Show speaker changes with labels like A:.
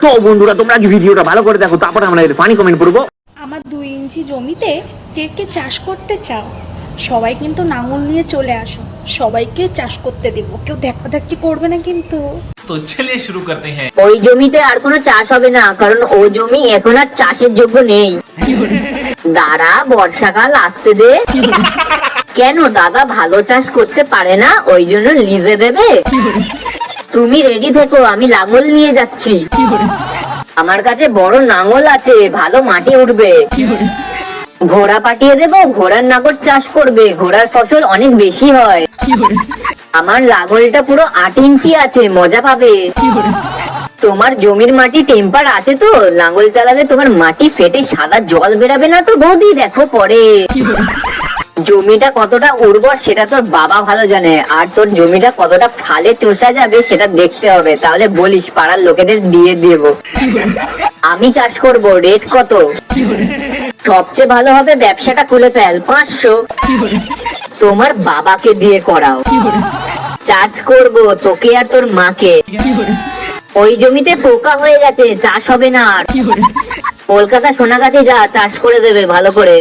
A: তো বন্ধুরা তোমরা কি ভিডিওটা ভালো করে দেখো, তারপরে আমরা এর ফানি কমেন্ট করবো।
B: আমার 2 ইঞ্চি জমিতে কে কে চাষ করতে চাও? সবাই কিন্তু নাঙল নিয়ে চলে আসো, সবাইকে চাষ করতে দেব, কেউ ধাক্কাধাক্কি করবে না কিন্তু।
C: তো চলিए शुरू करते हैं।
D: ওই জমিতে আর কোনো চাষ হবে না, কারণ ওই জমি এখন আর চাষের যোগ্য নেই। দাঁড়া, বর্ষাকাল আসতে দে। কেন দাদা ভালো চাষ করতে পারে না, ওই জন্য লিজে দেবে? তুমি রেডি থেকো, আমি লাঙল নিয়ে যাচ্ছি। আমার কাছে বড় নাঙল আছে, ভালো মাটি উঠবে। ঘোড়া পাঠিয়ে দেবো, ঘোড়ার নাগর চাষ করবে, ঘোড়ার ফসল অনেক বেশি হয়। আমার লাঙলটা পুরো 8 ইঞ্চি আছে, মজা পাবে। তোমার জমির মাটি টেম্পার আছে তো? লাঙল চালালে তোমার মাটি ফেটে সাদা জল বেরাবে না তো বৌদি? দেখো পরে। জমিটা কতটা উর্বর সেটা তোর বাবা ভালো জানে, আর তোর জমিটা কতটা ফালে চষা যাবে সেটা দেখতে হবে। তাহলে বলিস, পাড়ার লোকেদের দিয়ে দেব। আমি চাষ করব, রেট কত? সবচেয়ে ভালো হবে ব্যবসাটা খুলে ফেল, 500। তোমার বাবাকে দিয়ে করাও। চাষ করব তোকে আর তোর মাকে। ওই জমিতে পোকা হয়ে গেছে, চাষ হবে না আর। কলকাতা সোনাগাছি যা, চাষ করে দেবে ভালো করে।